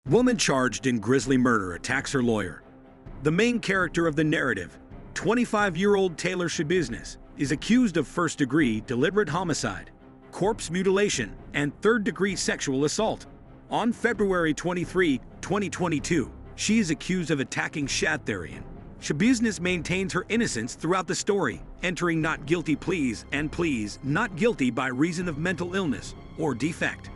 Woman charged in grisly murder attacks her lawyer. The main character of the narrative, 25-year-old Taylor Shabiznes, is accused of first-degree deliberate homicide, corpse mutilation, and third-degree sexual assault. On February 23, 2022, she is accused of attacking Shadtharian. Shabiznes maintains her innocence throughout the story, entering not guilty pleas and pleas not guilty by reason of mental illness or defect.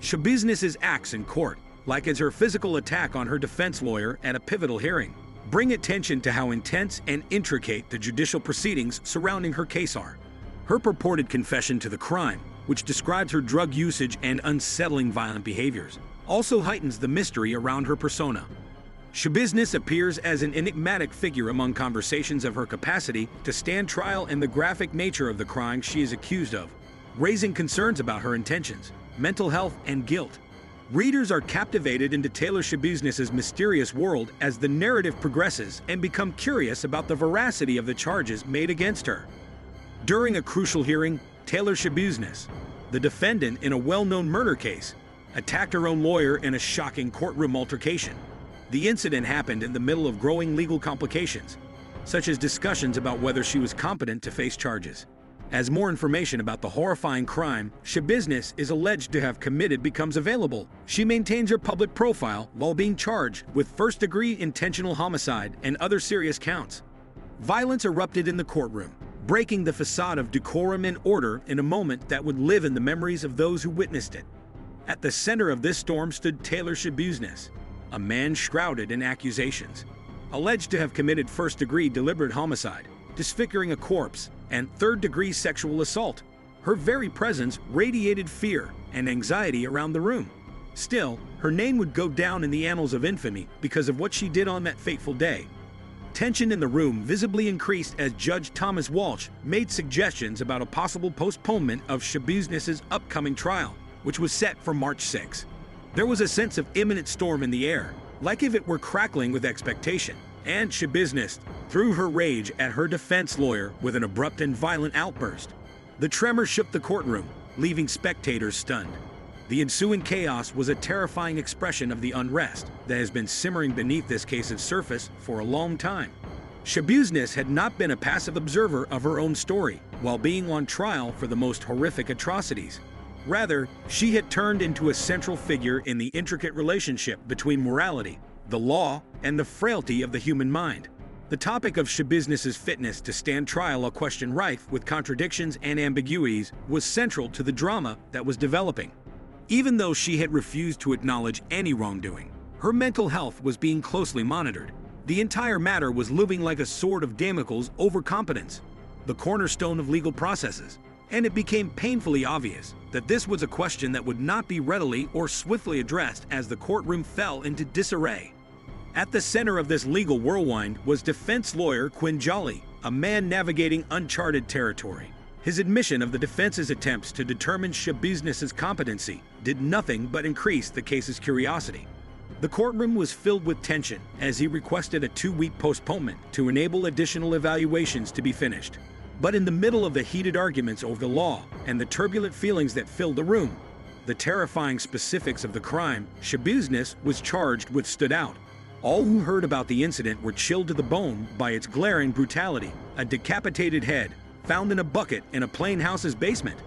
Shabiznes' acts in court, like as her physical attack on her defense lawyer at a pivotal hearing, bring attention to how intense and intricate the judicial proceedings surrounding her case are. Her purported confession to the crime, which describes her drug usage and unsettling violent behaviors, also heightens the mystery around her persona. Shabiznes appears as an enigmatic figure among conversations of her capacity to stand trial and the graphic nature of the crime she is accused of, raising concerns about her intentions, mental health, and guilt. Readers are captivated into Taylor Shabiznes' mysterious world as the narrative progresses and become curious about the veracity of the charges made against her. During a crucial hearing, Taylor Shabiznes, the defendant in a well-known murder case, attacked her own lawyer in a shocking courtroom altercation. The incident happened in the middle of growing legal complications, such as discussions about whether she was competent to face charges. As more information about the horrifying crime Shabiznes is alleged to have committed becomes available, she maintains her public profile while being charged with first-degree intentional homicide and other serious counts. Violence erupted in the courtroom, breaking the facade of decorum and order in a moment that would live in the memories of those who witnessed it. At the center of this storm stood Taylor Shabiznes, a man shrouded in accusations, alleged to have committed first-degree deliberate homicide, disfiguring a corpse, and third-degree sexual assault. Her very presence radiated fear and anxiety around the room. Still, her name would go down in the annals of infamy because of what she did on that fateful day. Tension in the room visibly increased as Judge Thomas Walsh made suggestions about a possible postponement of Shabiznes' upcoming trial, which was set for March 6. There was a sense of imminent storm in the air, like if it were crackling with expectation. And Shabiznes threw her rage at her defense lawyer with an abrupt and violent outburst. The tremor shook the courtroom, leaving spectators stunned. The ensuing chaos was a terrifying expression of the unrest that has been simmering beneath this case's surface for a long time. Shabiznes had not been a passive observer of her own story while being on trial for the most horrific atrocities. Rather, she had turned into a central figure in the intricate relationship between morality, the law, and the frailty of the human mind. The topic of Shabiznes' fitness to stand trial, a question rife with contradictions and ambiguities, was central to the drama that was developing. Even though she had refused to acknowledge any wrongdoing, her mental health was being closely monitored. The entire matter was looming like a sword of Damocles over competence, the cornerstone of legal processes, and it became painfully obvious that this was a question that would not be readily or swiftly addressed as the courtroom fell into disarray. At the center of this legal whirlwind was defense lawyer Quinn Jolly, a man navigating uncharted territory. His admission of the defense's attempts to determine Shabiznes' competency did nothing but increase the case's curiosity. The courtroom was filled with tension as he requested a 2-week postponement to enable additional evaluations to be finished. But in the middle of the heated arguments over the law and the turbulent feelings that filled the room, the terrifying specifics of the crime Shabiznes was charged with stood out. All who heard about the incident were chilled to the bone by its glaring brutality: a decapitated head found in a bucket in a plain house's basement.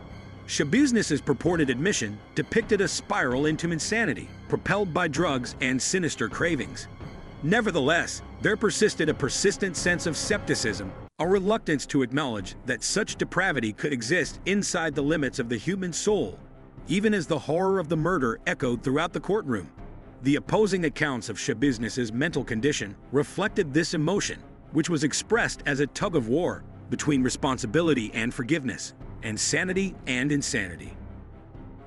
Shabiznes' purported admission depicted a spiral into insanity, propelled by drugs and sinister cravings. Nevertheless, there persisted a persistent sense of skepticism, a reluctance to acknowledge that such depravity could exist inside the limits of the human soul, even as the horror of the murder echoed throughout the courtroom. The opposing accounts of Shabiznes' mental condition reflected this emotion, which was expressed as a tug-of-war between responsibility and forgiveness, and sanity and insanity.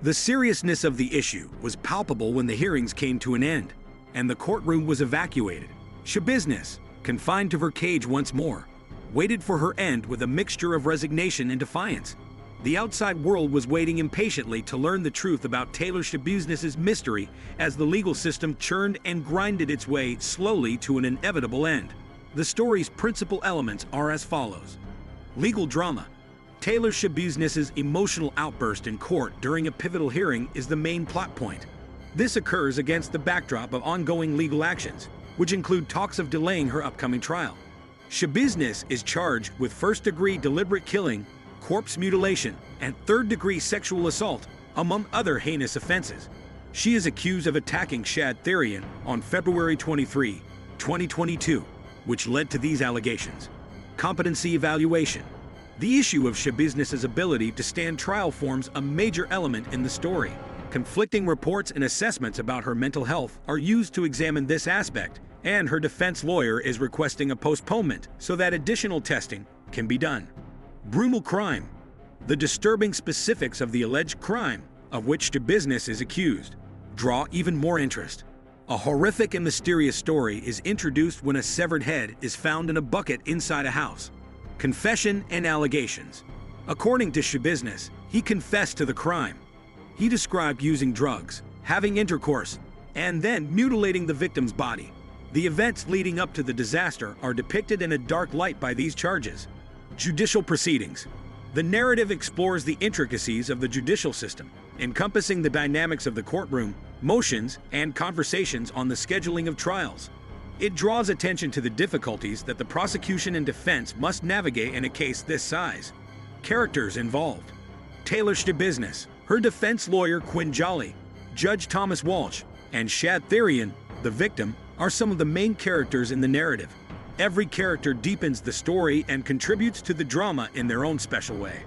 The seriousness of the issue was palpable when the hearings came to an end, and the courtroom was evacuated. Shabiznes, confined to her cage once more, waited for her end with a mixture of resignation and defiance. The outside world was waiting impatiently to learn the truth about Taylor Shabiznes' mystery as the legal system churned and grinded its way slowly to an inevitable end. The story's principal elements are as follows. Legal drama. Taylor Shabiznes' emotional outburst in court during a pivotal hearing is the main plot point. This occurs against the backdrop of ongoing legal actions, which include talks of delaying her upcoming trial. Shabiznis is charged with first-degree deliberate killing, corpse mutilation, and third-degree sexual assault, among other heinous offenses. She is accused of attacking Shad Therian on February 23, 2022, which led to these allegations. Competency evaluation. The issue of Shabiznis's ability to stand trial forms a major element in the story. Conflicting reports and assessments about her mental health are used to examine this aspect, and her defense lawyer is requesting a postponement so that additional testing can be done. Brutal crime. The disturbing specifics of the alleged crime, of which Shabiznis is accused, draw even more interest. A horrific and mysterious story is introduced when a severed head is found in a bucket inside a house. Confession and allegations. According to Shabiznis, he confessed to the crime. He described using drugs, having intercourse, and then mutilating the victim's body. The events leading up to the disaster are depicted in a dark light by these charges. Judicial proceedings. The narrative explores the intricacies of the judicial system, encompassing the dynamics of the courtroom, motions, and conversations on the scheduling of trials. It draws attention to the difficulties that the prosecution and defense must navigate in a case this size. Characters involved. Taylor Shabiznis, her defense lawyer Quinn Jolly, Judge Thomas Walsh, and Shad Therian, the victim, are some of the main characters in the narrative. Every character deepens the story and contributes to the drama in their own special way.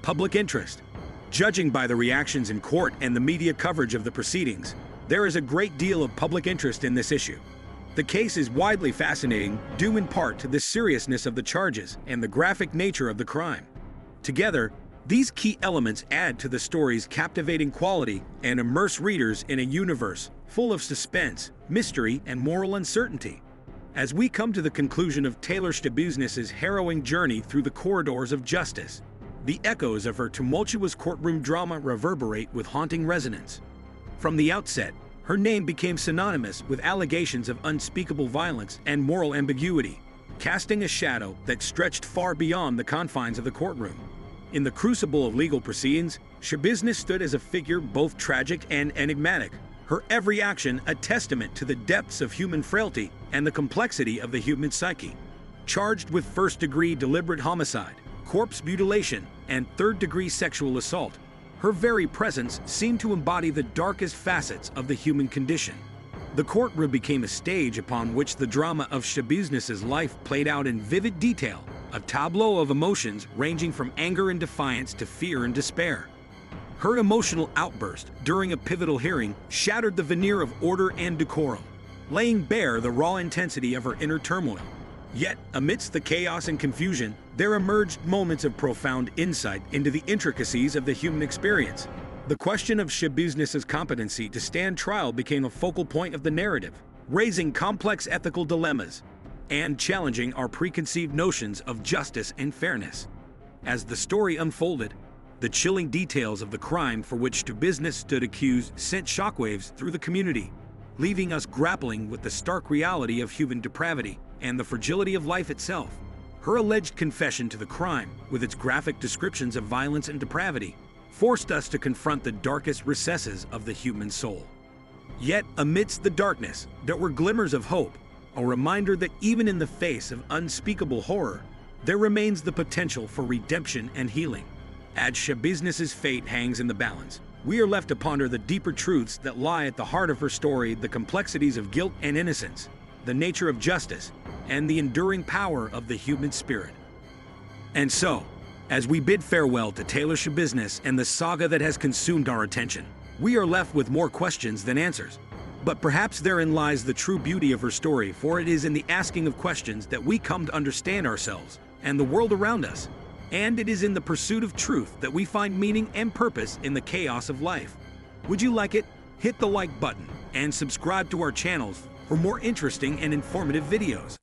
Public interest. Judging by the reactions in court and the media coverage of the proceedings, there is a great deal of public interest in this issue. The case is widely fascinating, due in part to the seriousness of the charges and the graphic nature of the crime. Together, these key elements add to the story's captivating quality and immerse readers in a universe full of suspense, mystery, and moral uncertainty. As we come to the conclusion of Taylor Shabiznis's harrowing journey through the corridors of justice, the echoes of her tumultuous courtroom drama reverberate with haunting resonance. From the outset, her name became synonymous with allegations of unspeakable violence and moral ambiguity, casting a shadow that stretched far beyond the confines of the courtroom. In the crucible of legal proceedings, Shabiznis stood as a figure both tragic and enigmatic, her every action a testament to the depths of human frailty and the complexity of the human psyche. Charged with first-degree deliberate homicide, corpse mutilation, and third-degree sexual assault, her very presence seemed to embody the darkest facets of the human condition. The courtroom became a stage upon which the drama of Shabiznis's life played out in vivid detail, a tableau of emotions ranging from anger and defiance to fear and despair. Her emotional outburst during a pivotal hearing shattered the veneer of order and decorum, laying bare the raw intensity of her inner turmoil. Yet, amidst the chaos and confusion, there emerged moments of profound insight into the intricacies of the human experience. The question of Shabiznis's competency to stand trial became a focal point of the narrative, raising complex ethical dilemmas and challenging our preconceived notions of justice and fairness. As the story unfolded, the chilling details of the crime for which Shabiznis stood accused sent shockwaves through the community, leaving us grappling with the stark reality of human depravity and the fragility of life itself. Her alleged confession to the crime, with its graphic descriptions of violence and depravity, forced us to confront the darkest recesses of the human soul. Yet, amidst the darkness, there were glimmers of hope, a reminder that even in the face of unspeakable horror, there remains the potential for redemption and healing. As Shabiznis's fate hangs in the balance, we are left to ponder the deeper truths that lie at the heart of her story, the complexities of guilt and innocence, the nature of justice, and the enduring power of the human spirit. And so, as we bid farewell to Taylor Shabiznis and the saga that has consumed our attention, we are left with more questions than answers. But perhaps therein lies the true beauty of her story, for it is in the asking of questions that we come to understand ourselves and the world around us. And it is in the pursuit of truth that we find meaning and purpose in the chaos of life. Would you like it? Hit the like button and subscribe to our channels for more interesting and informative videos.